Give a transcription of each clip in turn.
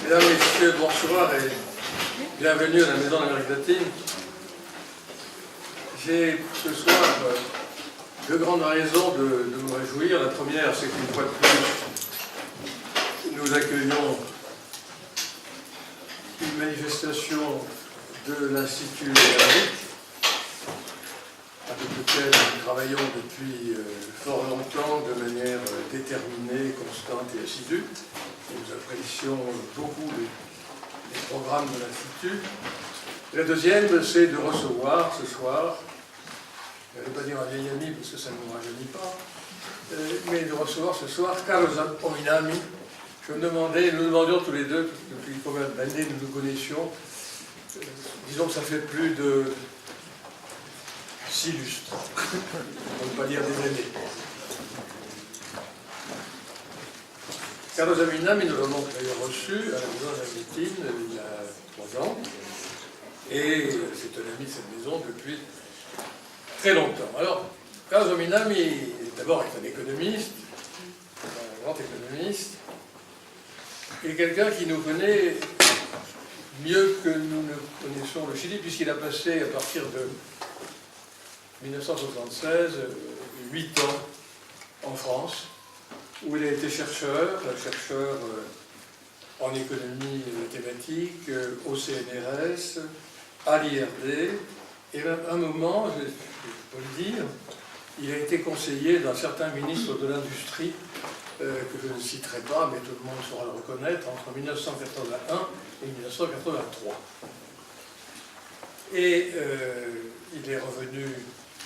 Mesdames et messieurs, bonsoir et bienvenue à la Maison d'Amérique latine. J'ai ce soir deux grandes raisons de me réjouir. La première, c'est qu'une fois de plus, nous accueillons une manifestation de l'Institut Hébraïque, avec lequel nous travaillons depuis fort longtemps de manière déterminée, constante et assidue. Et nous apprécions beaucoup les programmes de l'Institut. La deuxième, c'est de recevoir ce soir, je ne vais pas dire un vieil ami parce que ça ne nous rajeunit pas, mais de recevoir ce soir Carlos Ominami. Nous demandions tous les deux, depuis combien d'années nous nous connaissions, disons que ça fait plus de 6 lustres, pour ne pas dire des années. Carlos Ominami, nous l'avons d'ailleurs reçu à la Maison d'Argentine il y a 3 ans, et c'est un ami de cette maison depuis très longtemps. Alors, Carlos Ominami, d'abord, est un économiste, un grand économiste, et quelqu'un qui nous connaît mieux que nous ne connaissons le Chili, puisqu'il a passé, à partir de 1976, 8 ans en France, où il a été chercheur en économie mathématique, au CNRS, à l'IRD, et à un moment, je peux le dire, il a été conseiller d'un certain ministre de l'Industrie, que je ne citerai pas, mais tout le monde saura le reconnaître, entre 1981 et 1983. Et il est revenu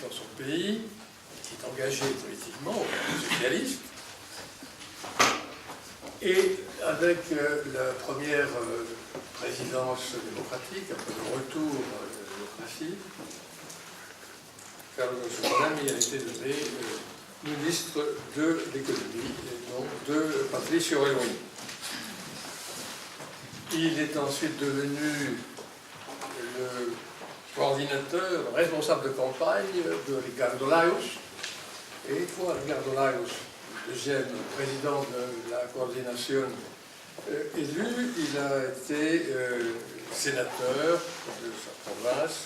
dans son pays, il s'est engagé politiquement au Parti socialiste, et avec la première présidence démocratique, après le retour de la démocratie, Carlos Ominami a été nommé ministre de l'économie, et donc de Patricio Aylwin. Il est ensuite devenu le coordinateur, responsable de campagne de Ricardo Lagos, et pour Ricardo Lagos, deuxième président de la coordination élu, il a été sénateur de sa province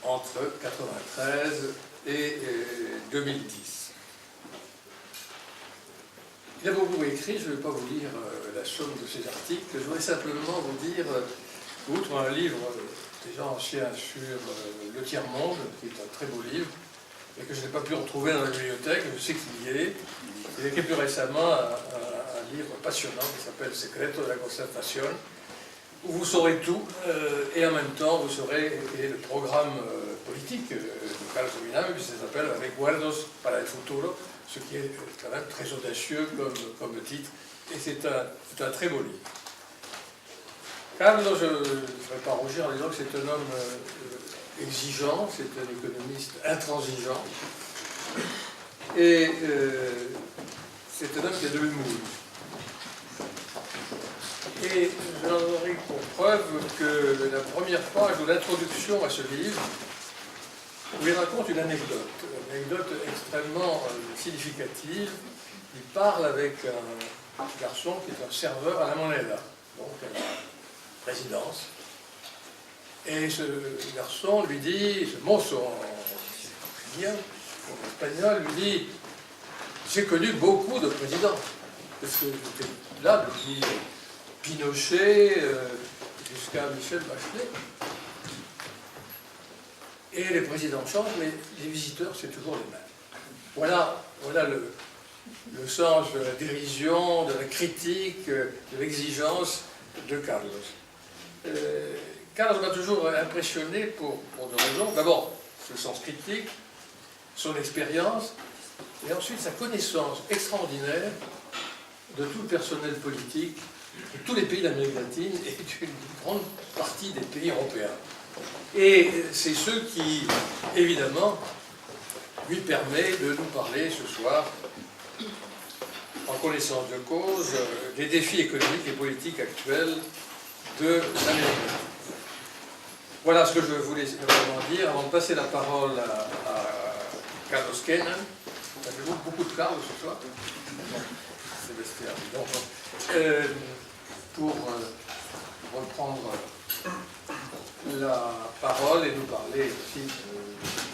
entre 1993 et 2010. Il a beaucoup écrit, je ne vais pas vous lire la somme de ses articles, je voudrais simplement vous dire, outre un livre déjà ancien sur le tiers-monde, qui est un très beau livre, et que je n'ai pas pu retrouver dans la bibliothèque, je sais qu'il y est. Il a écrit plus récemment un livre passionnant qui s'appelle Secreto de la Concertación, où vous saurez tout, et en même temps vous saurez quel est le programme politique de Carlos Ominami, puis ça s'appelle Recuerdos para el Futuro, ce qui est quand même très audacieux comme titre, et c'est un très beau livre. Carlos, je ne vais pas rougir en disant que c'est un homme exigeant, c'est un économiste intransigeant, et c'est un homme qui a de l'humour. Et j'en aurai pour preuve que la première page de l'introduction à ce livre, où il raconte une anecdote extrêmement significative. Il parle avec un garçon qui est un serveur à la Moneda, donc à la présidence. Et ce garçon lui dit, ce mozo en espagnol lui dit: j'ai connu beaucoup de présidents, parce que j'étais là depuis Pinochet jusqu'à Michel Bachelet. Et les présidents changent, mais les visiteurs, c'est toujours les mêmes. Voilà le sens de la dérision, de la critique, de l'exigence de Carlos. Carlos m'a toujours impressionné pour deux raisons. D'abord, ce sens critique, son expérience, et ensuite sa connaissance extraordinaire de tout le personnel politique de tous les pays d'Amérique latine et d'une grande partie des pays européens. Et c'est ce qui, évidemment, lui permet de nous parler ce soir, en connaissance de cause, des défis économiques et politiques actuels de l'Amérique latine. Voilà ce que je voulais vraiment dire avant de passer la parole à Carlos Kenan. Ça fait beaucoup de Carlos ce soir. Sébastien. pour reprendre la parole et nous parler aussi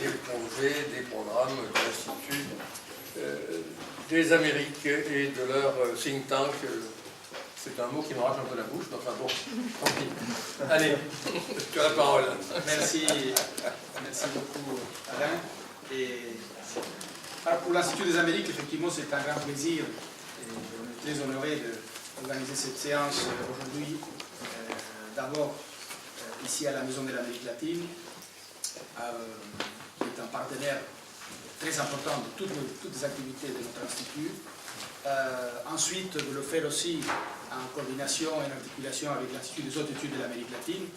des projets, des programmes de l'Institut des Amériques et de leur think tank. C'est un mot qui m'arrache un peu la bouche, mais enfin bon, tant pis. Allez, tu as la parole. Merci beaucoup, Alain. Et pour l'Institut des Amériques, effectivement, c'est un grand plaisir et on est très honoré d'organiser cette séance aujourd'hui. D'abord, ici à la Maison de l'Amérique latine, qui est un partenaire très important de toutes les activités de notre institut. Ensuite, de le faire aussi en coordination et en articulation avec l'Institut des hautes études de l'Amérique latine,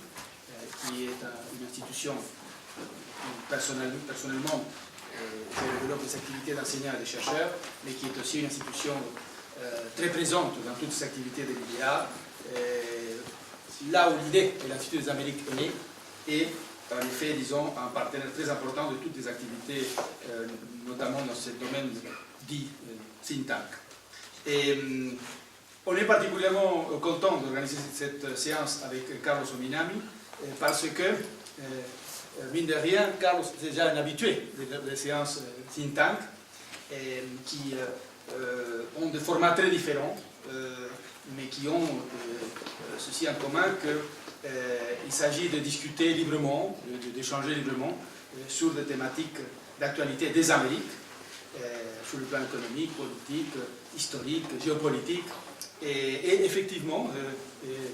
qui est une institution où personnellement je développe des activités d'enseignants et de chercheurs, mais qui est aussi une institution très présente dans toutes ces activités de l'IDEA, là où l'idée de l'Institut des Amériques est née, et en effet, disons, un partenaire très important de toutes les activités, notamment dans ce domaine dit think tank. Et on est particulièrement content d'organiser cette séance avec Carlos Ominami, parce que, mine de rien, Carlos est déjà un habitué des séances think tank, qui ont des formats très différents, mais qui ont ceci en commun qu'il s'agit de discuter librement, d'échanger librement sur des thématiques d'actualité des Amériques, sur le plan économique, politique, historique, géopolitique. Et effectivement,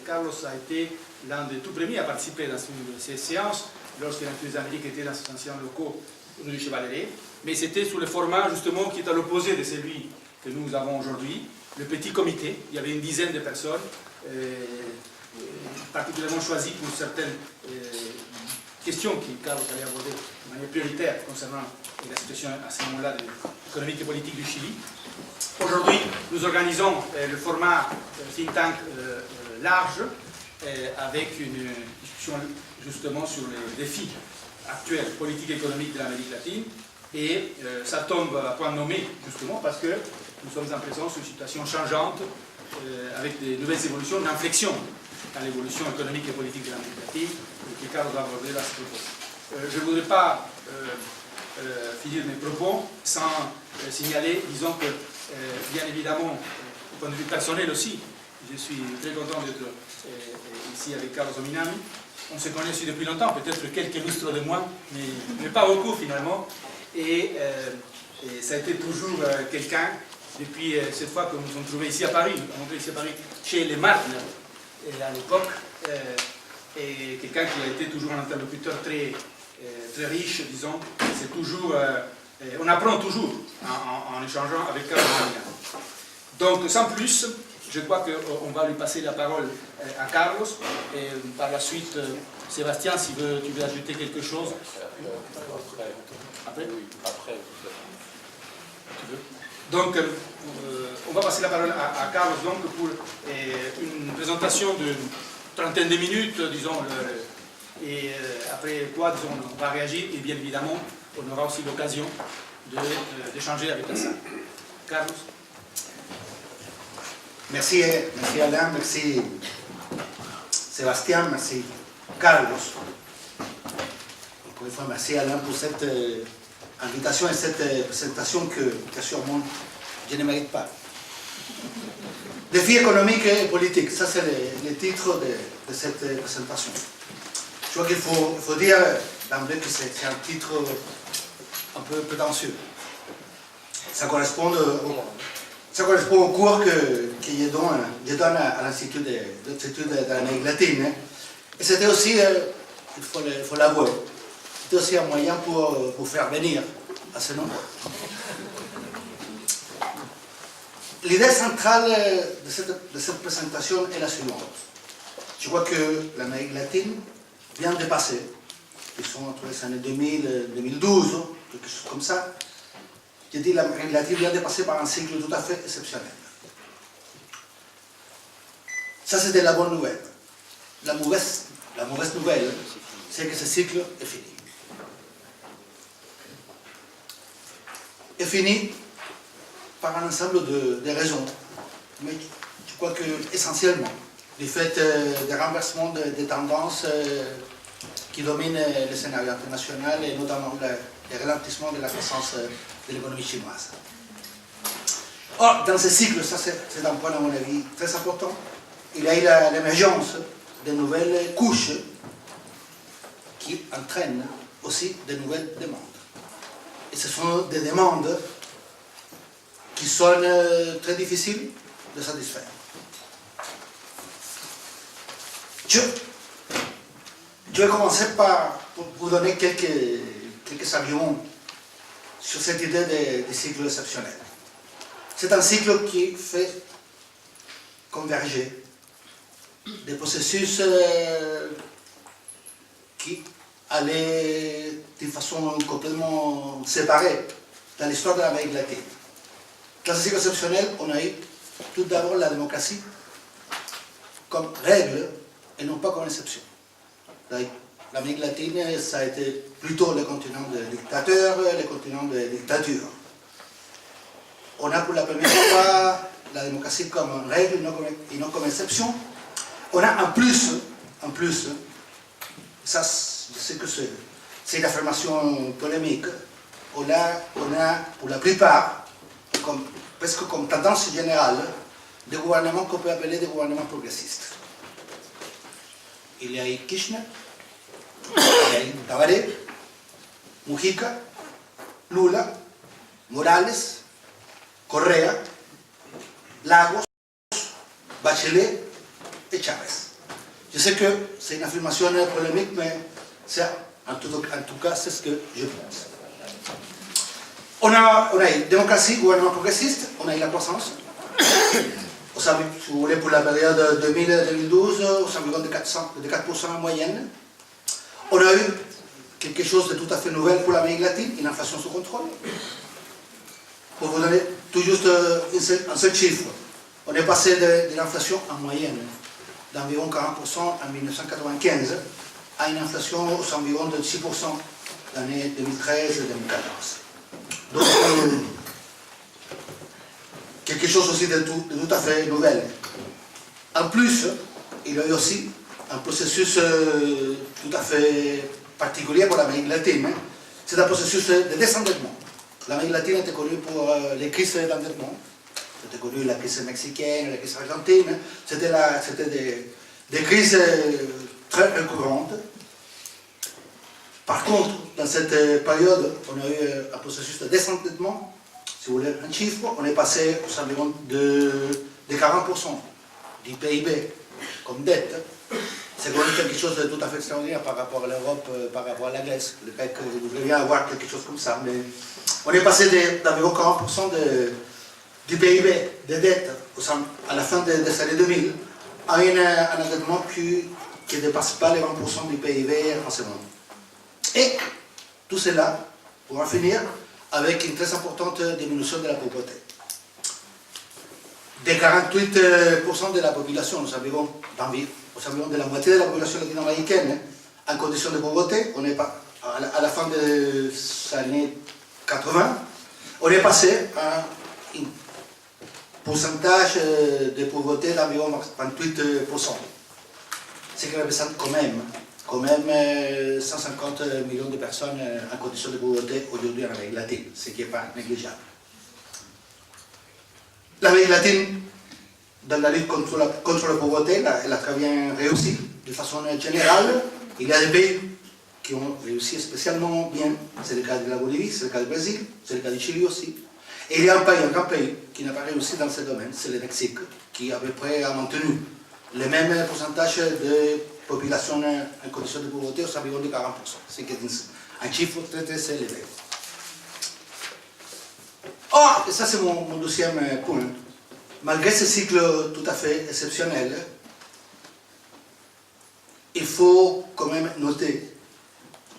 Carlos a été l'un des tout premiers à participer dans ces séances, lorsque l'Institut des Amériques était dans ses anciens locaux rue du Chevaleret, mais c'était sous le format justement qui est à l'opposé de celui que nous avons aujourd'hui, le petit comité. Il y avait une dizaine de personnes, particulièrement choisies pour certaines questions que Carlos allait aborder de manière prioritaire concernant la situation à ce moment-là économique et politique du Chili. Aujourd'hui, nous organisons le format think tank large, avec une discussion justement sur les défis actuels politiques et économiques de l'Amérique latine. Et ça tombe à point nommé justement parce que nous sommes en présence d'une situation changeante, avec des nouvelles évolutions, une inflexion dans l'évolution économique et politique de l'Amérique latine, que Carlos va aborder à ce propos. Je ne voudrais pas finir mes propos sans signaler, disons que, bien évidemment, au point de vue personnel aussi, je suis très content d'être ici avec Carlos Ominami. On se connaît aussi depuis longtemps, peut-être quelques lustres de moins, mais pas beaucoup finalement. Et ça a été toujours quelqu'un, depuis cette fois que nous nous sommes trouvés ici à Paris, chez les Martner à l'époque, et quelqu'un qui a été toujours un interlocuteur très riche, disons. C'est toujours, on apprend toujours en échangeant avec Carlos Ominami. Donc, sans plus, je crois qu'on va lui passer la parole à Carlos, et par la suite, Sébastien, si tu veux ajouter quelque chose. Après. Oui, après. Tu veux. Donc, on va passer la parole à Carlos donc, pour une présentation de trentaine de minutes, disons, et après quoi, disons, on va réagir, et bien évidemment, on aura aussi l'occasion d'échanger avec la salle. Carlos. Merci Alain, merci Sébastien, merci Carlos. Encore une fois, merci Alain pour cette invitation et cette présentation que sûrement je ne mérite pas. Défis économiques et politiques, ça c'est le titre de cette présentation. Je crois qu'il faut dire d'emblée que c'est un titre un peu prétentieux. Ça correspond au cours que je donne à l'Institut des études de l'Amérique latine. Et c'était aussi, il faut l'avouer, c'était aussi un moyen pour faire venir à ce nombre. L'idée centrale de cette présentation est la suivante. Je crois que l'Amérique latine vient de passer, ils sont entre les années 2000 et 2012, quelque chose comme ça. Je dis l'Amérique latine vient de passer par un cycle tout à fait exceptionnel. Ça, c'était la bonne nouvelle. La mauvaise nouvelle, c'est que ce cycle est fini. Est fini par un ensemble de raisons. Mais je crois que, essentiellement, du fait des renversements des tendances qui dominent le scénario international et notamment le ralentissement de la croissance de l'économie chinoise. Or, dans ce cycle, ça c'est un point à mon avis très important, il y a eu l'émergence de nouvelles couches qui entraînent aussi de nouvelles demandes. Et ce sont des demandes qui sont très difficiles de satisfaire. Je vais commencer par vous donner quelques arguments sur cette idée de cycle exceptionnel. C'est un cycle qui fait converger des processus qui allaient d'une façon complètement séparée dans l'histoire de l'Amérique latine. Dans ce cycle exceptionnel, on a eu tout d'abord la comme règle et non pas comme exception. L'Amérique latine, ça a été plutôt le continent des dictateurs, le continent des dictatures. On a pour la première fois la démocratie comme règle et non comme exception. On a en plus, ça je sais que c'est une affirmation polémique, on a pour la plupart, presque comme tendance générale, des gouvernements qu'on peut appeler des gouvernements progressistes. Il y a eu Kirchner, il y a eu Tabaré, Mujica, Lula, Morales, Correa, Lagos, Bachelet et Chávez. Je sais que c'est une affirmation polémique, mais en tout cas, c'est ce que je pense. On a eu démocratie, gouvernement progressiste, on a eu la croissance. Si vous voulez, pour la période 2000-2012, aux environs de 4% en moyenne. On a eu quelque chose de tout à fait nouvel pour l'Amérique latine, une inflation sous contrôle. Pour vous donner tout juste un seul chiffre, on est passé de l'inflation en moyenne d'environ 40% en 1995 à une inflation aux environs de 6% l'année 2013-2014. Donc, quelque chose aussi de tout à fait nouvel. En plus, il y a eu aussi un processus tout à fait particulier pour l'Amérique latine. C'est un processus de désendettement. L'Amérique latine était connue pour les crises d'endettement. C'était connu la crise mexicaine, la crise argentine. C'était des crises très récurrentes. Par contre, dans cette période, on a eu un processus de désendettement. Si vous voulez un chiffre, on est passé aux environs de 40% du PIB comme dette. C'est quand même quelque chose de tout à fait extraordinaire par rapport à l'Europe, par rapport à la Grèce. Le fait que vous devriez bien avoir quelque chose comme ça. Mais on est passé d'environ 40% du PIB de dette à la fin des années 2000 à un endettement qui ne dépasse pas les 20% du PIB en ce moment. Et tout cela, pour en finir, avec une très importante diminution de la pauvreté. De 48% de la population, nous environ de la moitié de la population latino-américaine en condition de pauvreté, on est à la fin des années 80, on est passé à un pourcentage de pauvreté d'environ 28%. Ce qui représente quand même 150 millions de personnes en condition de pauvreté aujourd'hui en Amérique latine, ce qui n'est pas négligeable. L'Amérique latine, dans la lutte contre la pauvreté, elle a très bien réussi. De façon générale, il y a des pays qui ont réussi spécialement bien. C'est le cas de la Bolivie, c'est le cas du Brésil, c'est le cas du Chili aussi. Et il y a un grand pays qui n'a pas réussi dans ce domaine, c'est le Mexique, qui à peu près a maintenu le même pourcentage de population en condition de pauvreté aux environs de 40%, ce qui est un chiffre très très élevé. Or, et ça c'est mon deuxième point, malgré ce cycle tout à fait exceptionnel, il faut quand même noter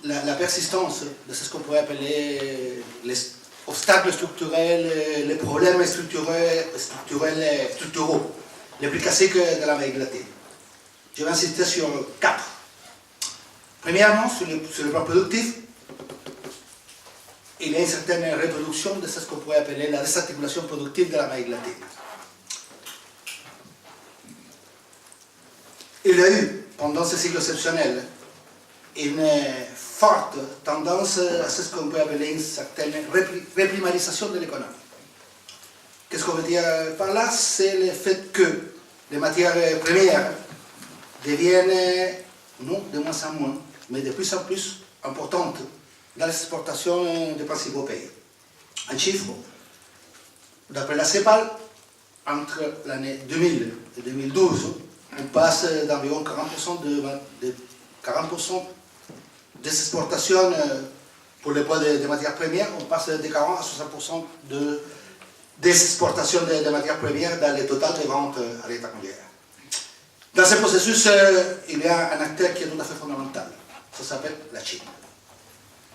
la persistance de ce qu'on pourrait appeler les obstacles structurels, les problèmes structuraux, les plus classiques de l'Amérique latine. Je vais insister sur 4. Premièrement, sur le plan productif, il y a une certaine reproduction de ce qu'on pourrait appeler la désarticulation productive de l'Amérique latine. Il y a eu, pendant ce cycle exceptionnel, une forte tendance à ce qu'on peut appeler une certaine réprimalisation de l'économie. Qu'est-ce qu'on veut dire par là? C'est le fait que les matières premières deviennent, non de moins en moins, mais de plus en plus importantes dans l'exportation des principaux pays. Un chiffre, d'après la CEPAL, entre l'année 2000 et 2012, on passe d'environ 40% des exportations pour le poids des matières premières, on passe de 40 à 60% des exportations de matières premières dans le total des ventes à l'état mondial. Dans ce processus, il y a un acteur qui est tout à fait fondamental. Ça s'appelle la Chine.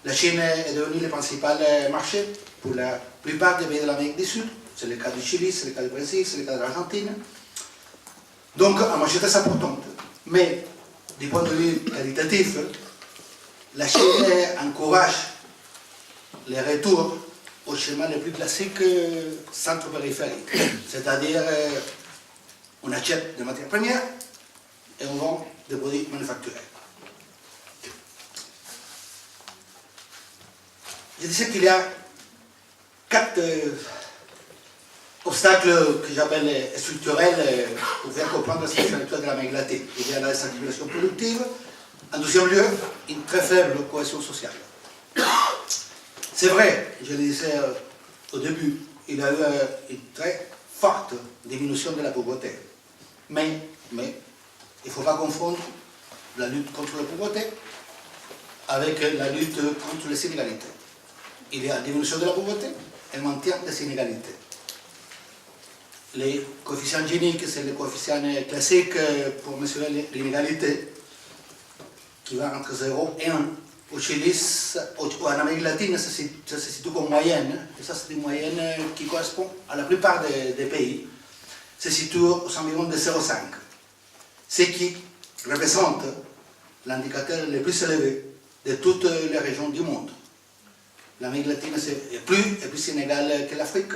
La Chine est devenue le principal marché pour la plupart des pays de l'Amérique du Sud. C'est le cas du Chili, c'est le cas du Brésil, c'est le cas de l'Argentine. Donc, un marché très important. Mais, du point de vue qualitatif, la Chine encourage les retours au schéma le plus classique centre-périphérique. C'est-à-dire, on achète des matières premières et on vend des produits manufacturés. Je disais qu'il y a 4 obstacles que j'appelle structurels pour bien comprendre la situation actuelle de l'Amérique latine. Il y a la désaccumulation productive. En deuxième lieu, une très faible cohésion sociale. C'est vrai, je le disais au début, il y a eu une très forte diminution de la pauvreté. Mais il ne faut pas confondre la lutte contre la pauvreté avec la lutte contre les inégalités. Il y a une diminution de la pauvreté et le maintien des inégalités. Les coefficients Gini, c'est le coefficient classique pour mesurer l'inégalité, qui va entre 0 et 1. Au Chili, en Amérique latine, ça se situe comme moyenne, et ça c'est une moyenne qui correspond à la plupart des pays, se situe aux environs de 0,5, ce qui représente l'indicateur le plus élevé de toutes les régions du monde. L'Amérique latine est plus inégale que l'Afrique.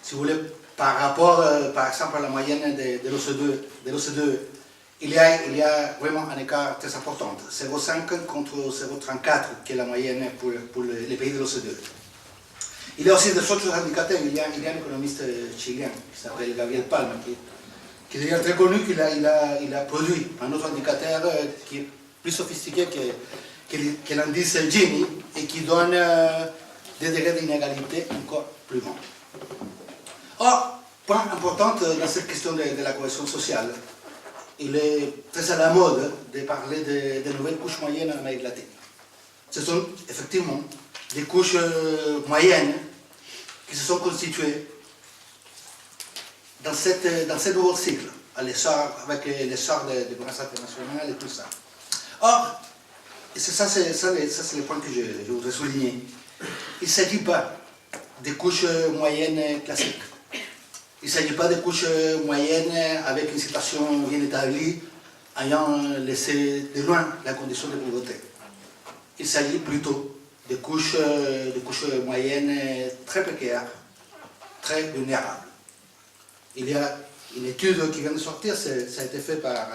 Si vous voulez, par rapport, par exemple, à la moyenne de l'OCDE, il y a vraiment un écart très important, 0,5 contre 0,34, qui est la moyenne pour les pays de l'OCDE. Il y a aussi des autres indicateurs. Il y a un économiste chilien qui s'appelle Gabriel Palma, qui est très connu, qu'il a produit un autre indicateur qui est plus sophistiqué que l'indice Gini et qui donne des degrés d'inégalité encore plus grands. Or, point important dans cette question de la cohésion sociale, il est très à la mode de parler de nouvelles couches moyennes en Amérique latine. Ce sont effectivement des couches moyennes qui se sont constituées dans ce nouveau cycle, avec l'essor de commerce international et tout ça. Or, et ça c'est le point que je voudrais souligner, il ne s'agit pas des couches moyennes classiques. Il ne s'agit pas de couches moyennes avec une situation bien établie, ayant laissé de loin la condition de pauvreté. Il s'agit plutôt de couches moyennes très précaires, très vulnérables. Il y a une étude qui vient de sortir, ça a été fait par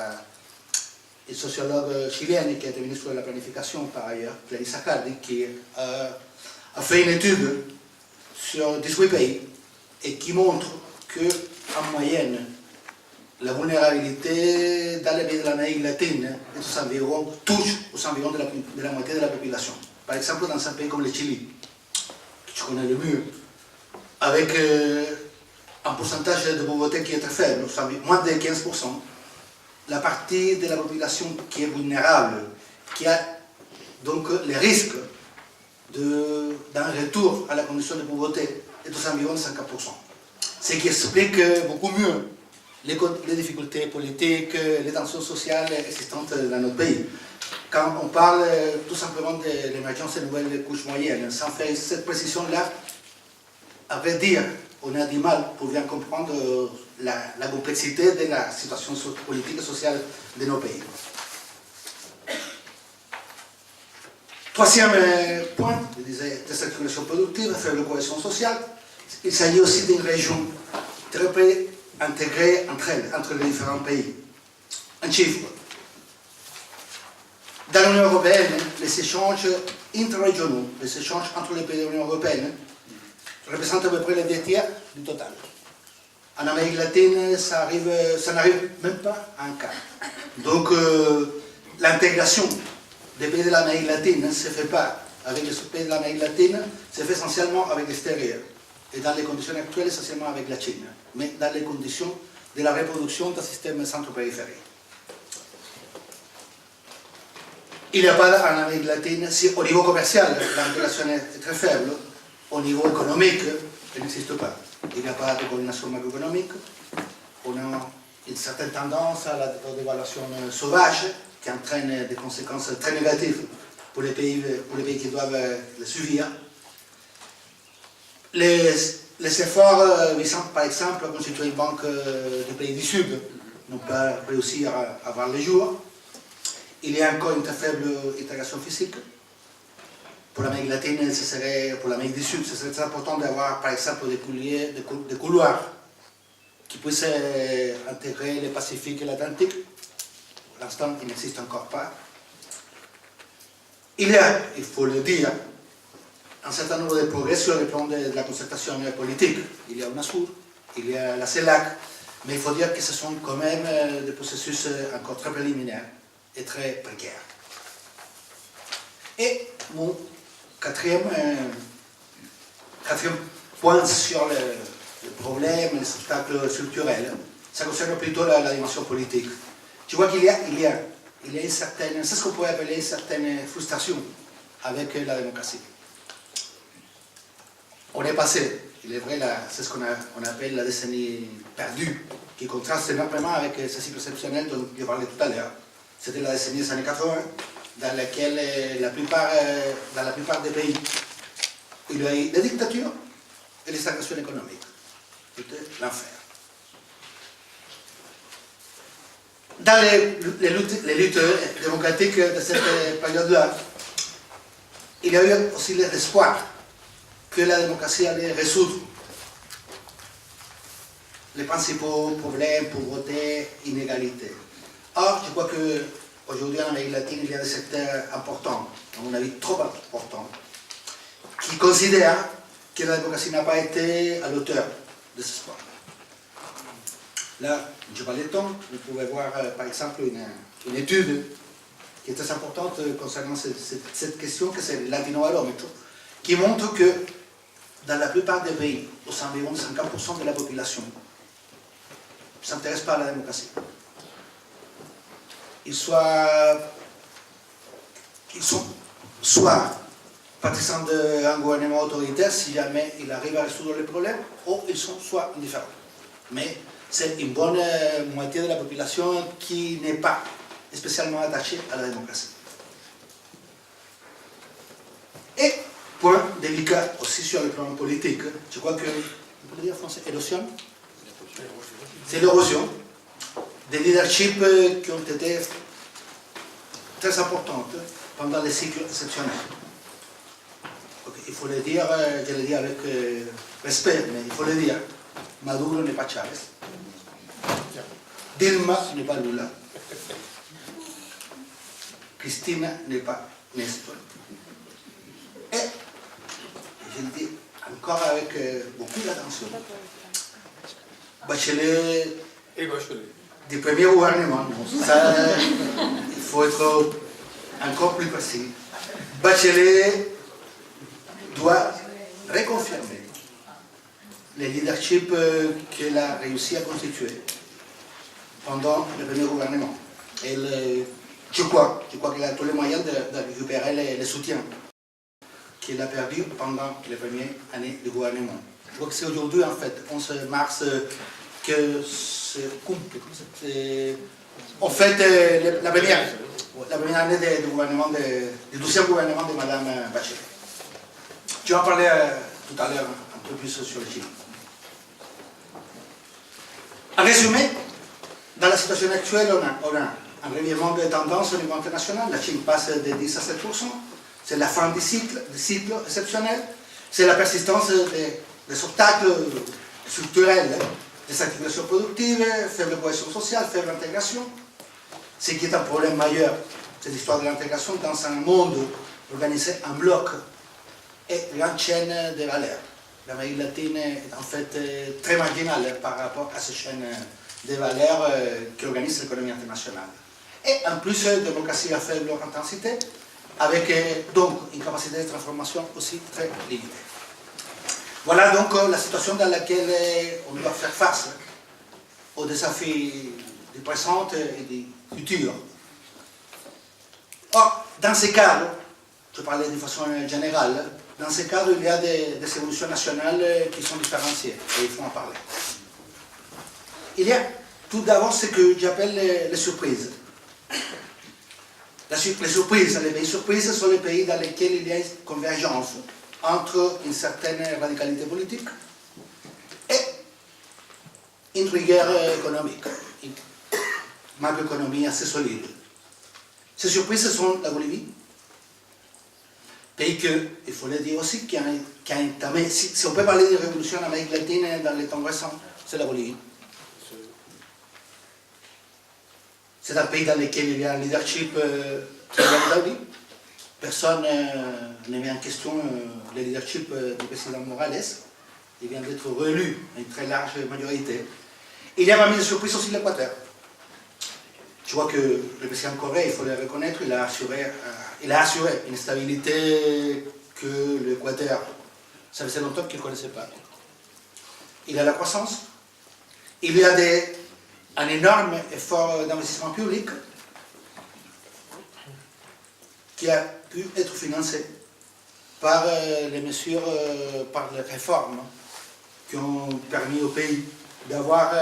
une sociologue chilienne qui a été ministre de la Planification par ailleurs, Clarissa Cardi, qui a fait une étude sur 18 pays et qui montre qu'en moyenne, la vulnérabilité dans les pays de l'Amérique latine touche aux environs de la moitié de la population. Par exemple, dans un pays comme le Chili, que tu connais le mieux, avec un pourcentage de pauvreté qui est très faible, moins de 15%, la partie de la population qui est vulnérable, qui a donc les risques d'un retour à la condition de pauvreté, est aux environs de 50%. Ce qui explique beaucoup mieux les difficultés politiques, les tensions sociales existantes dans notre pays. Quand on parle tout simplement de l'émergence de nouvelles couches moyennes, sans faire cette précision-là, à vrai dire, on a du mal pour bien comprendre la complexité de la situation politique et sociale de nos pays. Troisième point, je disais, désaccumulation productive, faible cohésion sociale. Il s'agit aussi d'une région très peu intégrée entre les différents pays. Un chiffre, Dans l'Union européenne, les échanges interrégionaux, les échanges entre les pays de l'Union européenne, représentent à peu près les 2 tiers du total. En Amérique latine, ça n'arrive même pas à un quart. Donc, l'intégration des pays de l'Amérique latine ne se fait pas avec les pays de l'Amérique latine, se fait essentiellement avec l'extérieur. Et dans les conditions actuelles, essentiellement avec la Chine, mais dans les conditions de la reproduction d'un système centro-périphérique. Il n'y a pas en Amérique latine, si au niveau commercial, l'intégration est très faible, au niveau économique, elle n'existe pas. Il n'y a pas de coordination macroéconomique, on a une certaine tendance à la dévaluation sauvage qui entraîne des conséquences très négatives pour les pays qui doivent le suivre. Les efforts visant par exemple à constituer une banque des pays du Sud n'ont pas réussi à voir le jour. Il y a encore une très faible intégration physique. Pour l'Amérique latine, pour l'Amérique du Sud, ce serait très important d'avoir par exemple des couloirs qui puissent intégrer le Pacifique et l'Atlantique. Pour l'instant, il n'existe encore pas. Il y a, il faut le dire, un certain nombre de progrès sur le plan de la concertation politique. Il y a UNASUR, il y a la CELAC, mais il faut dire que ce sont quand même des processus encore très préliminaires et très précaires. Et mon quatrième point sur le problème, les obstacles structurels, ça concerne plutôt la dimension politique. Je vois qu'il y a une certaine, c'est ce qu'on pourrait appeler une certaine frustration avec la démocratie. On est passé, il est vrai, c'est ce qu'on appelle la décennie perdue, qui contraste énormément avec ce cycle exceptionnel dont je parlais tout à l'heure. C'était la décennie des années 80, dans laquelle dans la plupart des pays, il y a eu des dictatures et des stagnations économiques. C'était l'enfer. Dans les luttes démocratiques de cette période-là, il y a eu aussi l'espoir que la démocratie allait résoudre les principaux problèmes, pauvreté, inégalité. Or, je crois qu'aujourd'hui en Amérique latine, il y a des secteurs importants, à mon avis trop importants, qui considèrent que la démocratie n'a pas été à l'auteur de ce espoir. Là, je parle de temps, vous pouvez voir par exemple une étude qui est très importante concernant cette question, que c'est l'antinobaromètre, qui montre que dans la plupart des pays, aux environs de 50% de la population ne s'intéresse pas à la démocratie. Ils sont soit partisans d'un gouvernement autoritaire si jamais il arrive à résoudre les problèmes, ou ils sont soit indifférents. Mais c'est une bonne moitié de la population qui n'est pas spécialement attachée à la démocratie. Et, point délicat aussi sur le plan politique, je crois que, vous pouvez dire en français, érosion, c'est l'érosion des leaderships qui ont été très importantes pendant les cycles exceptionnels. Okay, il faut le dire, je le dis avec respect, mais il faut le dire, Maduro n'est pas Chavez, Dilma n'est pas Lula, Cristina n'est pas Nestor. Et, je le dis encore avec beaucoup d'attention, Bachelet Et Bachelet. Du premier gouvernement, ça, il faut être encore plus précis. Bachelet doit reconfirmer le leadership qu'elle a réussi à constituer pendant le premier gouvernement. Je crois qu'elle a tous les moyens de récupérer le soutien qu'elle a perdu pendant les premières années du gouvernement. Je crois que c'est aujourd'hui, en fait, 11 mars, que se couple. En fait, la première année du gouvernement, du 12e gouvernement de Mme Bachelet. Je vais en parler tout à l'heure un peu plus sur le Chili. En résumé, dans la situation actuelle, on a un revirement de tendance au niveau international. La Chine passe de 10 à 7%. C'est la fin du cycle exceptionnel. C'est la persistance des obstacles structurels, des activations productives, faible cohésion sociale, faible intégration. Ce qui est un problème majeur cette histoire de l'intégration dans un monde organisé en bloc et grande chaîne de valeurs. L'Amérique latine est en fait très marginale par rapport à ces chaînes de valeurs qui organisent l'économie internationale. Et en plus, démocratie à faible intensité, avec donc une capacité de transformation aussi très limitée. Voilà donc la situation dans laquelle on doit faire face aux défis du présent et du futur. Or, dans ces cadres, je parlais de façon générale, dans ces cadres, il y a des évolutions nationales qui sont différenciées, et il faut en parler. Il y a tout d'abord ce que j'appelle les surprises. Les surprises, les pays surprises sont les pays dans lesquels il y a une convergence entre une certaine radicalité politique et une rigueur économique, une macroéconomie assez solide. Ces surprises sont la Bolivie, pays que, il faut le dire aussi, qui a entamé, si on peut parler de révolution en Amérique latine dans les temps récents, c'est la Bolivie. C'est un pays dans lequel il y a un leadership très bien établi. Personne ne met en question le leadership du président Morales. Il vient d'être réélu à une très large majorité. Il y a parmi les surprises aussi l'Équateur. Je vois que le président Correa, il faut le reconnaître, il a assuré une stabilité que l'Équateur, ça faisait longtemps qu'il ne connaissait pas. Il y a la croissance. Il y a un énorme effort d'investissement public qui a pu être financé par les mesures, par les réformes qui ont permis au pays d'avoir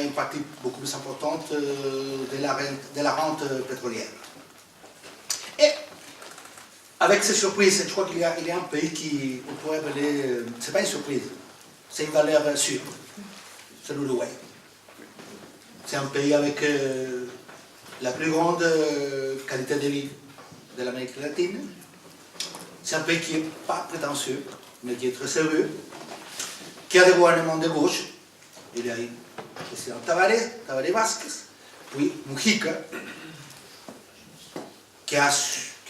une partie beaucoup plus importante de la rente pétrolière. Et avec ces surprises, je crois qu'il y a un pays qui, on pourrait appeler, ce n'est pas une surprise, c'est une valeur sûre, c'est l'Uruguay. C'est un pays avec la plus grande qualité de vie de l'Amérique latine. C'est un pays qui n'est pas prétentieux, mais qui est très sérieux, qui a des gouvernements de gauche. Il y a eu le président Tabaré Vázquez, puis Mujica, qui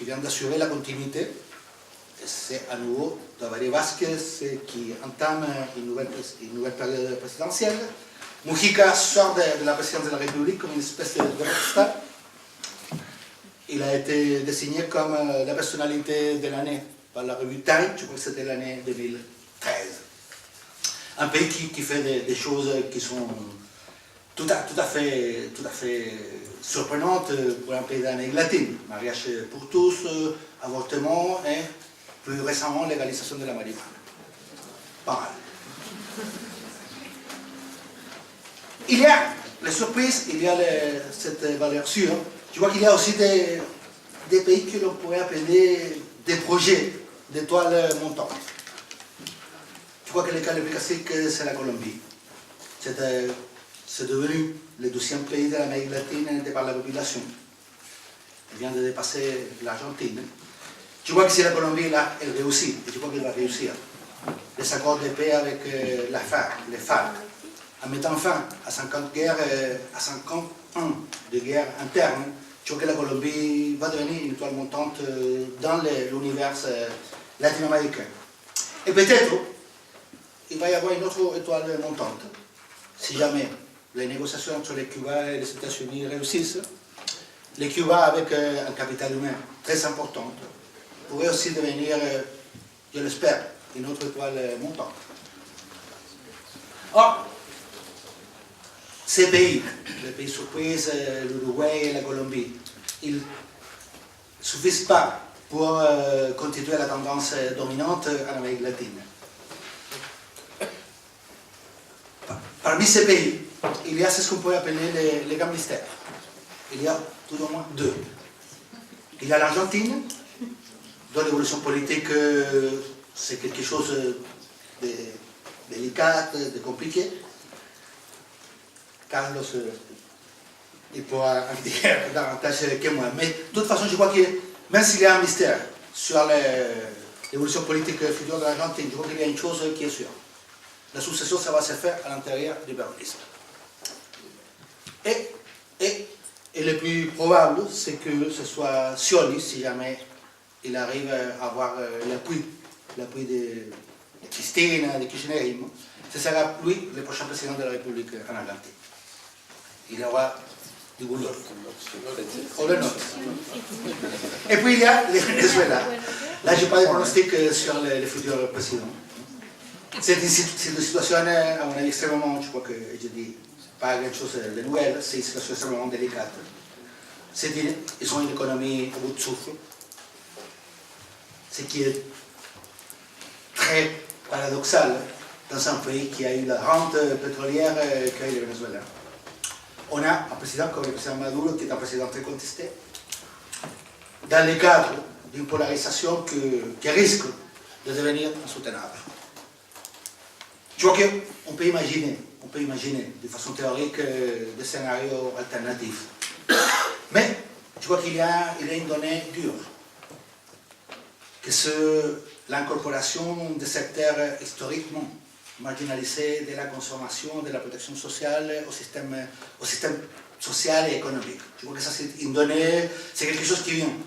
vient d'assurer la continuité. Et c'est à nouveau Tabaré Vázquez qui entame une nouvelle période présidentielle. Mujica sort de la présidence de la République comme une espèce de rockstar. Il a été désigné comme la personnalité de l'année par la revue Time, je crois que c'était l'année 2013. Un pays qui fait des choses qui sont tout à fait surprenantes pour un pays d'Amérique latine. Mariage pour tous, avortement et plus récemment légalisation de la marijuana. Pas mal. Il y a les surprises, il y a cette valeur sûre. Je vois qu'il y a aussi des pays que l'on pourrait appeler des projets d'étoiles montantes. Je crois que le cas le plus classique, c'est la Colombie. C'est devenu le 12e pays de l'Amérique latine par la population. Il vient de dépasser l'Argentine. Je crois que si la Colombie, là, elle réussit, et je crois qu'elle va réussir, les accords de paix avec les FARC, en mettant fin à 50 ans de guerre interne, je crois que la Colombie va devenir une étoile montante dans l'univers latino-américain. Et peut-être, il va y avoir une autre étoile montante. Si jamais les négociations entre les Cuba et les États-Unis réussissent, les Cuba, avec un capital humain très important, pourraient aussi devenir, je l'espère, une autre étoile montante. Or, ces pays, les pays surprises, l'Uruguay et la Colombie, ils ne suffisent pas pour continuer la tendance dominante en Amérique latine. Parmi ces pays, il y a ce qu'on pourrait appeler les grands mystères. Il y a tout au moins deux. Il y a l'Argentine, dont l'évolution politique, c'est quelque chose de délicat, de compliqué. Carlos, il pourra en dire davantage que moi. Mais de toute façon, je crois que même s'il y a un mystère sur l'évolution politique future de l'Argentine, je crois qu'il y a une chose qui est sûre. La succession, ça va se faire à l'intérieur du péronisme. Et Et le plus probable, c'est que ce soit Scioli, si jamais il arrive à avoir l'appui de Cristina, de Kirchner. Ce sera lui le prochain président de la République en Argentine. Il aura du boulot. Ou le nôtre. Et puis il y a le Venezuela. Là, je n'ai pas de pronostic sur le futur président. C'est une situation, à mon avis, extrêmement, je crois que je dis pas quelque chose de nouvel, c'est une situation extrêmement délicate. Ils ont une économie au bout de souffle, ce qui est très paradoxal dans un pays qui a eu la rente pétrolière qu'a eu le Venezuela. On a un président comme le président Maduro, qui est un président très contesté, dans le cadre d'une polarisation qui risque de devenir insoutenable. Je crois qu'on peut imaginer de façon théorique des scénarios alternatifs. Mais je crois qu'il y a une donnée dure, que c'est l'incorporation des secteurs historiquement marginalisés de la consommation, de la protection sociale au système social et économique. Je crois que ça c'est une donnée, c'est quelque chose qui vient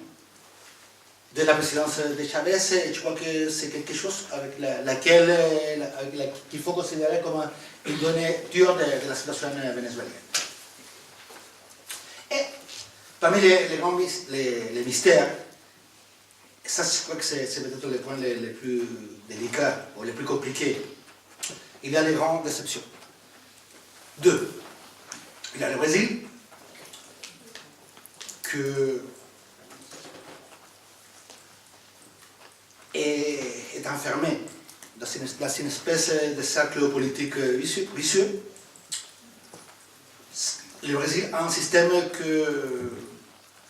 de la présidence de Chavez, et je crois que c'est quelque chose avec qu'il faut considérer comme une donnée dure de la situation vénézuélienne. Et parmi les grands les mystères, ça je crois que c'est peut-être le point les plus délicats ou les plus compliqués, il y a les grandes déceptions. Deux, il y a le Brésil, que est enfermé dans une espèce de cercle politique vicieux. Le Brésil a un système que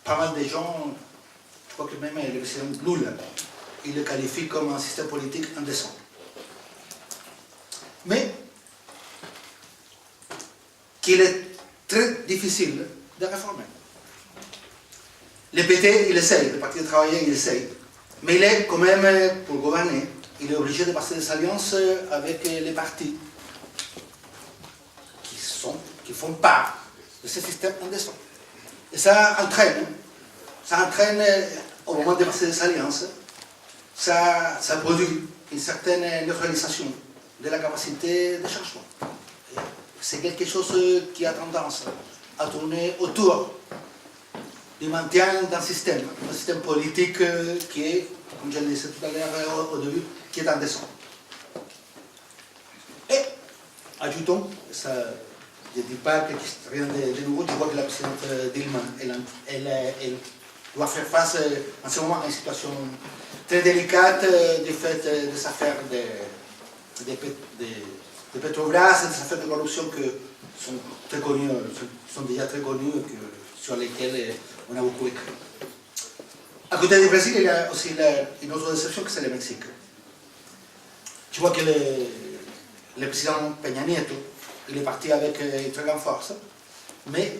pas mal de gens, je crois que même le président Lula, il le qualifie comme un système politique indécent. Mais qu'il est très difficile de réformer. Le PT, il essaye, le Parti des travailleurs, il essaye. Mais il est quand même, pour gouverner, il est obligé de passer des alliances avec les partis qui font part de ce système indécent. Et ça entraîne au moment de passer des alliances, ça produit une certaine neutralisation de la capacité de changement. C'est quelque chose qui a tendance à tourner autour du maintien d'un système politique qui est, comme je le disais tout à l'heure au début, qui est indécent. Et, ajoutons, ça, je ne dis pas rien de nouveau, je vois que la présidente Dilma, elle doit faire face en ce moment à une situation très délicate du fait des affaires de Petrobras et des affaires de corruption qui sont très connues, sont déjà très connues, sur lesquelles on a beaucoup écrit. À côté du Brésil, il y a aussi une autre déception, que c'est le Mexique. Je vois que le président Peña Nieto, il est parti avec une très grande force, mais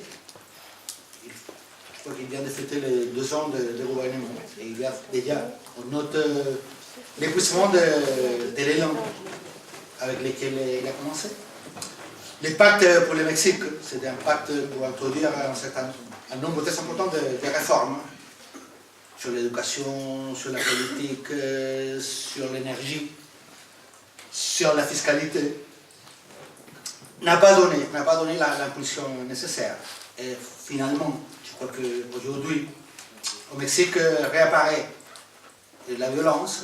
je crois qu'il vient de fêter les 2 ans de gouvernement, et il y a déjà, on note l'épuisement de l'élan avec lequel il a commencé. Le pacte pour le Mexique, c'est un pacte pour introduire un nombre très important de réformes sur l'éducation, sur la politique, sur l'énergie, sur la fiscalité, n'a pas donné l'impulsion nécessaire. Et finalement, je crois qu'aujourd'hui, au Mexique, réapparaît la violence,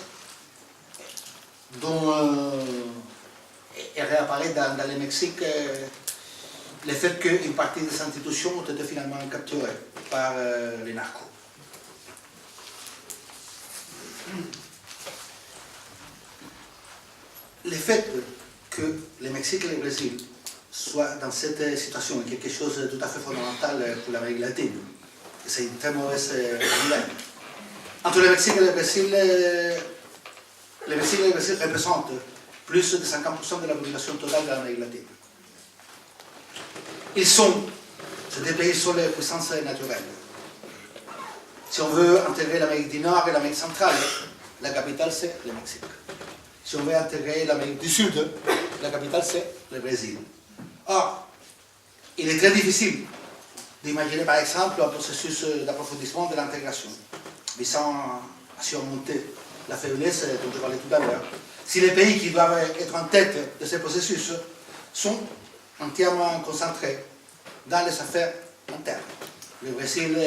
et réapparaît dans le Mexique le fait qu'une partie des institutions ont été finalement capturées par les narcos. Le fait que le Mexique et le Brésil soient dans cette situation est quelque chose de tout à fait fondamental pour l'Amérique latine. C'est une très mauvaise nouvelle. Entre le Mexique et le Brésil représentent plus de 50% de la population totale de l'Amérique latine. Ces deux pays sont les puissances naturelles. Si on veut intégrer l'Amérique du Nord et l'Amérique centrale, la capitale c'est le Mexique. Si on veut intégrer l'Amérique du Sud, la capitale c'est le Brésil. Or, il est très difficile d'imaginer par exemple un processus d'approfondissement de l'intégration, visant à surmonter la faiblesse dont je parlais tout à l'heure. Si les pays qui doivent être en tête de ce processus sont entièrement concentrés dans les affaires internes. Le Brésil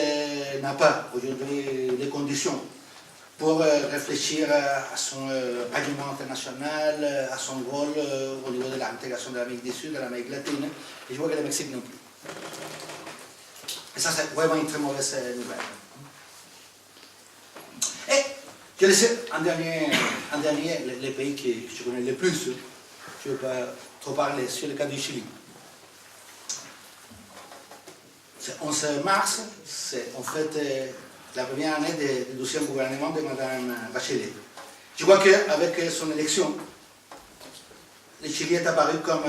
n'a pas aujourd'hui les conditions pour réfléchir à son règlement international, à son rôle au niveau de l'intégration de l'Amérique du Sud, de l'Amérique latine, et je vois que le Mexique non plus. Et ça, c'est vraiment une très mauvaise nouvelle. Et je laisse un dernier, les pays que je connais le plus, je ne vais pas trop parler sur le cas du Chili. C'est 11 mars, c'est en fait la première année du deuxième gouvernement de Mme Bachelet. Je crois qu'avec son élection, le Chili est apparu comme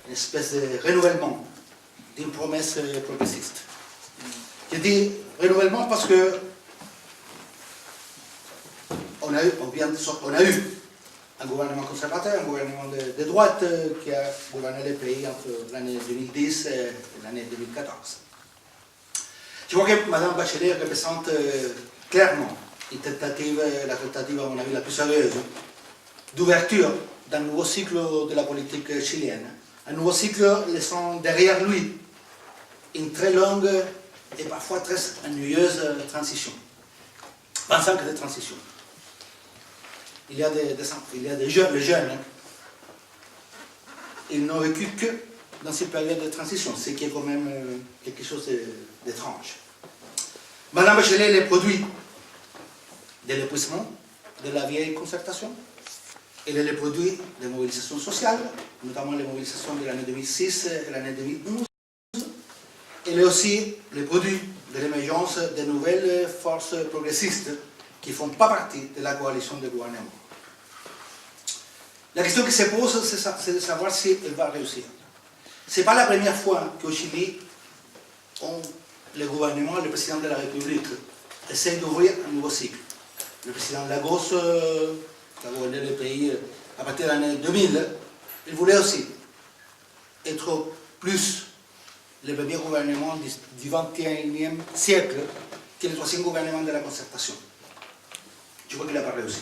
une espèce de renouvellement d'une promesse progressiste. Je dis renouvellement parce que on a eu un gouvernement conservateur, un gouvernement de droite qui a gouverné le pays entre l'année 2010 et l'année 2014. Je crois que Mme Bachelet représente clairement la tentative, à mon avis, la plus sérieuse d'ouverture d'un nouveau cycle de la politique chilienne. Un nouveau cycle laissant derrière lui une très longue et parfois très ennuyeuse transition. 25 ans de transition. Il y a des jeunes, les jeunes, ils n'ont vécu que dans cette période de transition, ce qui est quand même quelque chose d'étrange. Madame Bachelet est le produit de l'épuisement de la vieille concertation. Elle est le produit des mobilisations sociales, notamment les mobilisations de l'année 2006 et l'année 2011. Elle est aussi le produit de l'émergence de nouvelles forces progressistes qui ne font pas partie de la coalition de gouvernement. La question qui se pose, c'est de savoir si elle va réussir. Ce n'est pas la première fois qu'au Chili, le gouvernement, le président de la République, essaie d'ouvrir un nouveau cycle. Le président Lagos, qui a gouverné le pays à partir de l'année 2000, il voulait aussi être plus le premier gouvernement du XXIe siècle que le troisième gouvernement de la concertation. Je crois qu'il n'a pas réussi.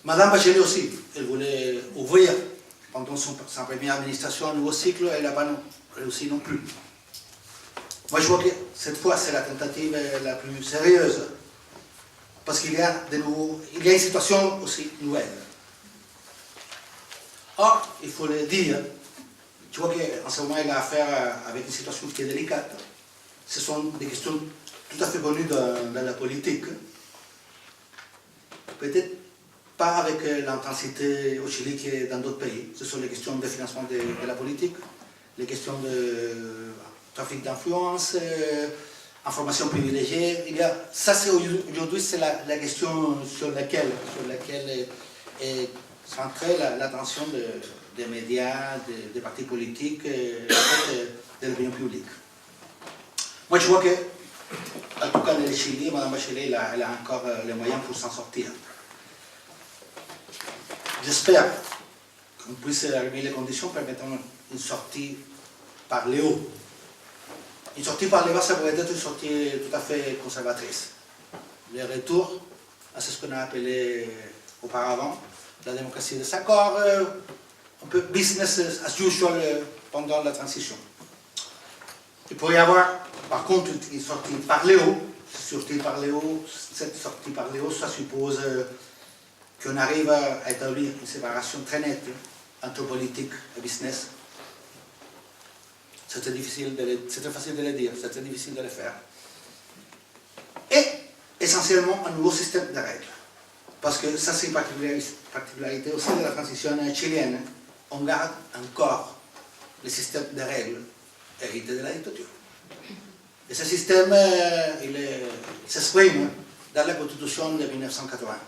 Madame Bachelet aussi, elle voulait ouvrir pendant sa première administration un nouveau cycle, elle n'a pas réussi non plus. Moi je vois que cette fois c'est la tentative la plus sérieuse, parce qu'il y a une situation aussi nouvelle. Or, il faut le dire, je vois qu'en ce moment il a affaire avec une situation qui est délicate. Ce sont des questions tout à fait connues dans la politique. Peut-être pas avec l'intensité au Chili qui est dans d'autres pays. Ce sont les questions de financement de la politique, les questions de trafic d'influence, information privilégiée. Ça, aujourd'hui, c'est la question sur laquelle est centrée l'attention des médias, des partis politiques, de l'opinion publique. Moi, je vois que, en tout cas, dans le Chili, Mme Bachelet, elle a encore les moyens pour s'en sortir. J'espère qu'on puisse arriver les conditions permettant une sortie par le haut. Une sortie par le bas, ça pourrait être une sortie tout à fait conservatrice. Le retour à ce qu'on a appelé auparavant la démocratie des accords, un peu business as usual pendant la transition. Il pourrait y avoir, par contre, une sortie par le haut. Cette sortie par le haut, ça suppose qu'on arrive à établir une séparation très nette entre politique et business. C'est très facile de le dire, c'est très difficile de le faire. Et essentiellement un nouveau système de règles. Parce que ça, c'est une particularité aussi de la transition chilienne. On garde encore le système de règles hérité de la dictature. Et ce système, il s'exprime dans la Constitution de 1980,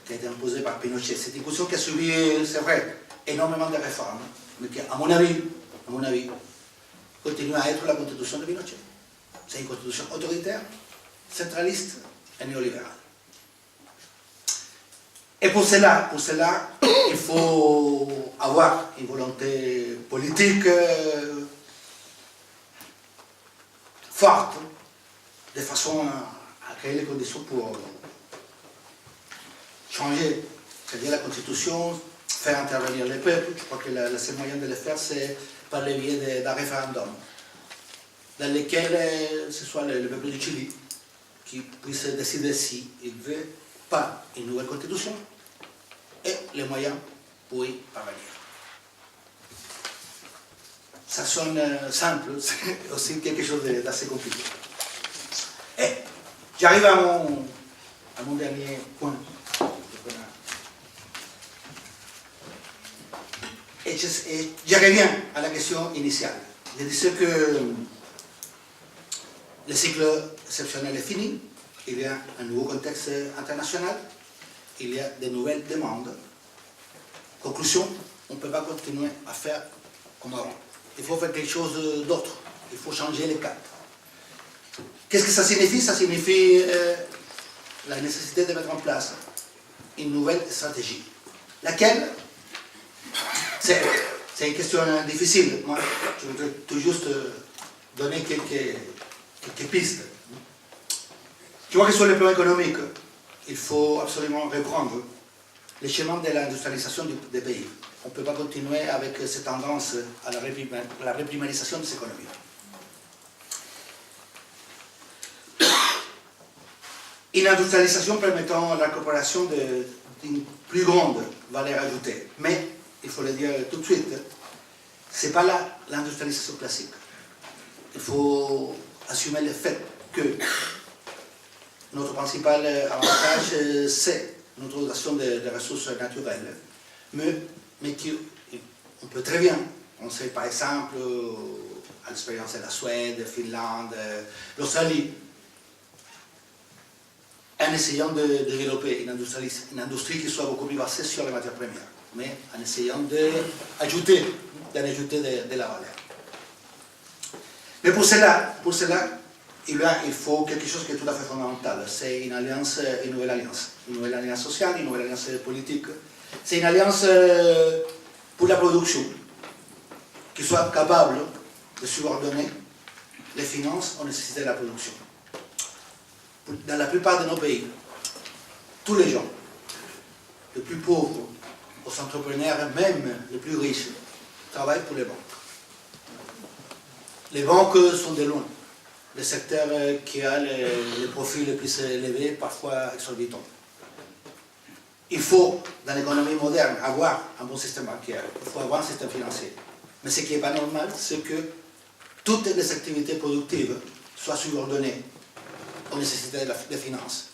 qui a été imposée par Pinochet. C'est une constitution qui a subi, c'est vrai, énormément de réformes, mais qui, à mon avis, continue à être la Constitution de Pinochet. C'est une constitution autoritaire, centraliste et néolibérale. Et pour cela, il faut avoir une volonté politique forte, de façon à créer les conditions pour changer, c'est-à-dire la Constitution, faire intervenir les peuples. Je crois que le seul moyen de le faire, c'est par le biais d'un référendum, dans lequel ce soit le peuple du Chili qui puisse décider s'il ne veut pas une nouvelle Constitution et les moyens pour y parvenir. Ça sonne simple, c'est aussi quelque chose d'assez compliqué. Et j'arrive à mon dernier point. Et je reviens à la question initiale. Je disais que le cycle exceptionnel est fini, il y a un nouveau contexte international, il y a de nouvelles demandes. Conclusion, on ne peut pas continuer à faire comme avant. Il faut faire quelque chose d'autre, il faut changer les cap. Qu'est-ce que ça signifie? Ça signifie la nécessité de mettre en place une nouvelle stratégie. Laquelle? C'est une question difficile. Moi, je voudrais tout juste donner quelques pistes. Tu vois que sur le plan économique, il faut absolument reprendre les chemins de l'industrialisation des pays. On ne peut pas continuer avec cette tendance à la réprimarisation des économies. Une industrialisation permettant l'incorporation d'une plus grande valeur ajoutée. Mais, il faut le dire tout de suite, ce n'est pas l'industrialisation classique. Il faut assumer le fait que notre principal avantage, c'est notre utilisation des ressources naturelles. Mais on peut très bien penser par exemple à l'expérience de la Suède, Finlande, l'Australie, en essayant de développer une industrie qui soit beaucoup plus basée sur les matières premières, mais en essayant d'ajouter de la valeur. Mais pour cela, il faut quelque chose qui est tout à fait fondamental. C'est une nouvelle alliance sociale, une nouvelle alliance politique. C'est une alliance pour la production, qui soit capable de subordonner les finances aux nécessités de la production. Dans la plupart de nos pays, tous les gens, les plus pauvres aux entrepreneurs, même les plus riches, travaillent pour les banques. Les banques sont de loin le secteur qui a les profits les plus élevés, parfois exorbitants. Il faut, dans l'économie moderne, avoir un bon système bancaire, il faut avoir un système financier. Mais ce qui n'est pas normal, c'est que toutes les activités productives soient subordonnées aux nécessités des finances.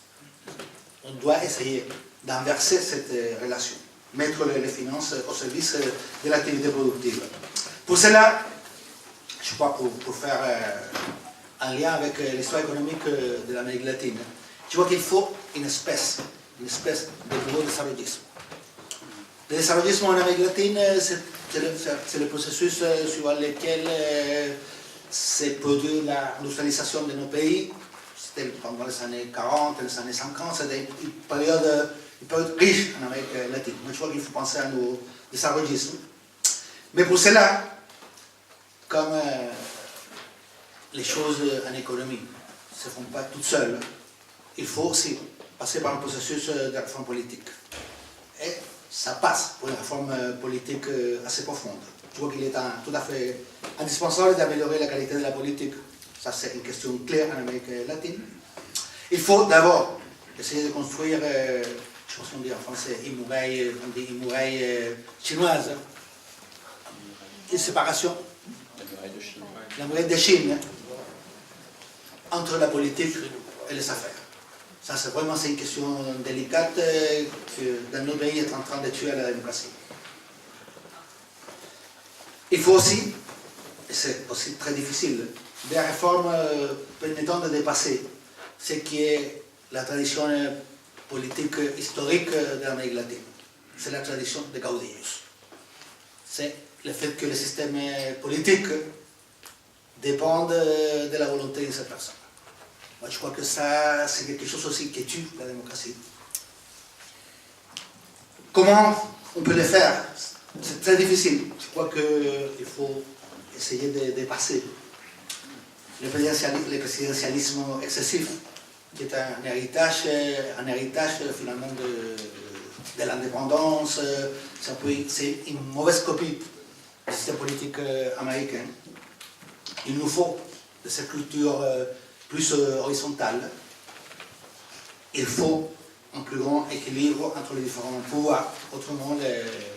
On doit essayer d'inverser cette relation, mettre les finances au service de l'activité productive. Pour cela, je crois pour faire un lien avec l'histoire économique de l'Amérique latine, je vois qu'il faut une espèce de nouveau desarrollisme. Le desarrollisme en Amérique latine, c'est le processus sur lequel s'est produit l'industrialisation de nos pays. C'était pendant les années 40, les années 50, c'était une période riche en Amérique latine. Moi, je crois qu'il faut penser à nos desarrollisme. Mais pour cela, comme les choses en économie ne se font pas toutes seules, il faut aussi passer par un processus de réforme politique. Et ça passe pour une réforme politique assez profonde. Je vois qu'il est tout à fait indispensable d'améliorer la qualité de la politique. Ça, c'est une question claire en Amérique latine. Il faut d'abord essayer de construire, je pense qu'on dit en français, une muraille chinoise, une séparation, la muraille de Chine, entre la politique et les affaires. Ça, c'est vraiment une question délicate que dans nos pays est en train de tuer la démocratie. Il faut aussi, et c'est aussi très difficile, des réformes permettant de dépasser ce qui est la tradition politique historique de l'Amérique latine. C'est la tradition de Caudillos. C'est le fait que le système politique dépend de la volonté de cette personne. Moi, je crois que ça, c'est quelque chose aussi qui tue la démocratie. Comment on peut le faire? C'est très difficile. Je crois qu'il faut essayer de dépasser le présidentialisme excessif, qui est un héritage finalement de l'indépendance. C'est une mauvaise copie du système politique américain. Il nous faut de cette culture plus horizontale. Il faut un plus grand équilibre entre les différents pouvoirs. Autrement,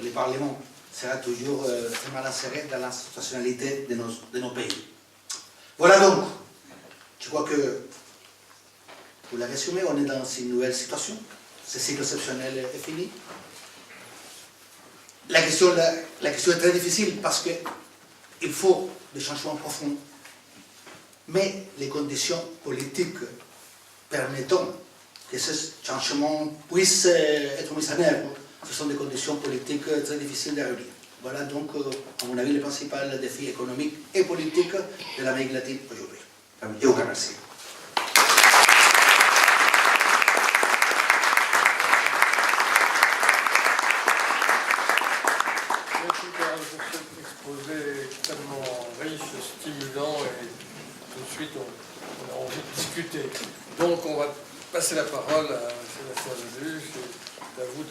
le Parlement sera toujours très mal inséré dans l'institutionnalité de nos pays. Voilà donc, je crois que vous l'avez résumé, on est dans une nouvelle situation. Ce cycle exceptionnel est fini. La question est très difficile parce qu'il faut des changements profonds. Mais les conditions politiques permettant que ces changements puissent être mis en œuvre, ce sont des conditions politiques très difficiles à réunir. Voilà donc, à mon avis, le principal défi économique et politique de l'Amérique latine aujourd'hui. Je vous remercie. Extrêmement riche, stimulant et tout de suite on a envie de discuter. Donc on va passer la parole à Sébastien Leluc. C'est à vous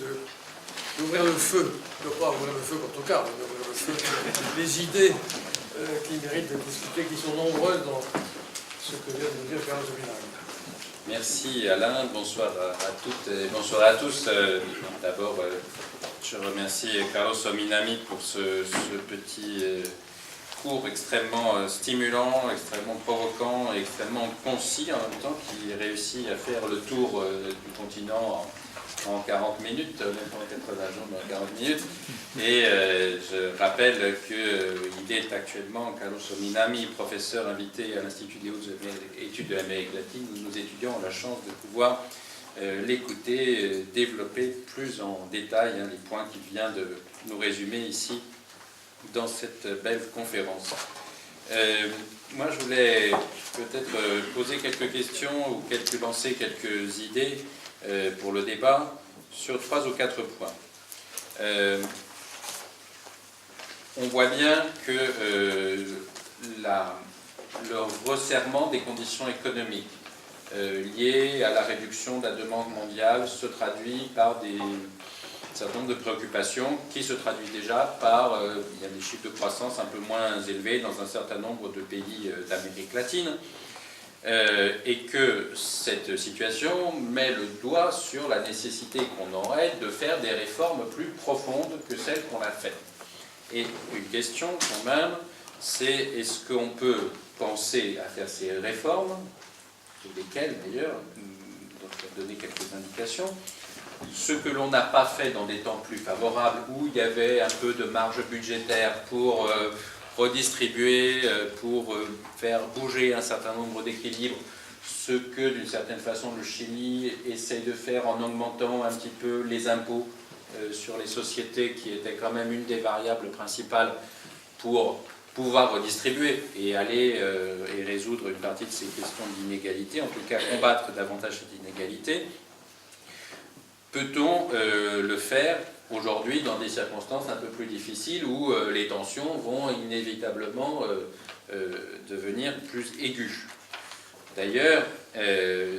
d'ouvrir le feu. De ne pas ouvrir le feu comme au cas, mais d'ouvrir le feu les idées qui méritent d'être discutées, qui sont nombreuses dans ce que vient de nous dire Carlos Ominami. Merci Alain, bonsoir à toutes et bonsoir à tous. D'abord, je remercie Carlos Ominami pour ce petit cours extrêmement stimulant, extrêmement provoquant et extrêmement concis en même temps, qui réussit à faire le tour du continent en 40 minutes, même pour 80 jours dans 40 minutes. Et je rappelle qu'il est actuellement, Carlos Ominami, professeur invité à l'Institut des hautes études de l'Amérique latine, où nous étudiants ont la chance de pouvoir l'écouter, développer plus en détail les points qu'il vient de nous résumer ici dans cette belle conférence. Moi, je voulais peut-être poser quelques questions ou lancer quelques idées pour le débat sur 3 ou 4 points. On voit bien que le resserrement des conditions économiques liées à la réduction de la demande mondiale se traduit par un certain nombre de préoccupations qui se traduit déjà par, il y a des chiffres de croissance un peu moins élevés dans un certain nombre de pays d'Amérique latine, et que cette situation met le doigt sur la nécessité qu'on aurait de faire des réformes plus profondes que celles qu'on a faites. Et une question quand même, c'est est-ce qu'on peut penser à faire ces réformes, et lesquelles d'ailleurs, donc je vais donner quelques indications, ce que l'on n'a pas fait dans des temps plus favorables, où il y avait un peu de marge budgétaire pour redistribuer, pour faire bouger un certain nombre d'équilibres, ce que d'une certaine façon le Chili essaye de faire en augmentant un petit peu les impôts sur les sociétés, qui était quand même une des variables principales pour pouvoir redistribuer et aller et résoudre une partie de ces questions d'inégalité, en tout cas combattre davantage cette inégalité. Peut-on le faire aujourd'hui dans des circonstances un peu plus difficiles où les tensions vont inévitablement devenir plus aiguës? D'ailleurs,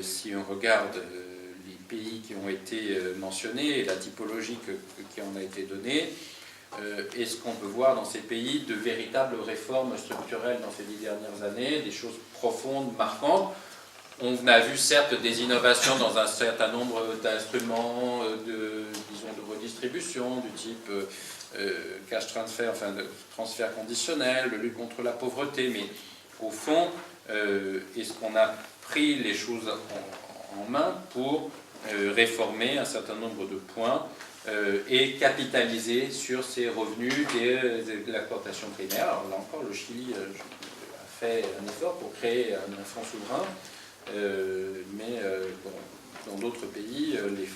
si on regarde les pays qui ont été mentionnés et la typologie qui en a été donnée, est-ce qu'on peut voir dans ces pays de véritables réformes structurelles dans ces 10 dernières années, des choses profondes, marquantes? On a vu certes des innovations dans un certain nombre d'instruments de redistribution, du type cash transfer, enfin de transfert conditionnel, de lutte contre la pauvreté, mais au fond, est-ce qu'on a pris les choses en main pour réformer un certain nombre de points et capitaliser sur ces revenus de l'exportation primaire? Alors là encore, le Chili a fait un effort pour créer un fonds souverain, mais bon, dans d'autres pays, les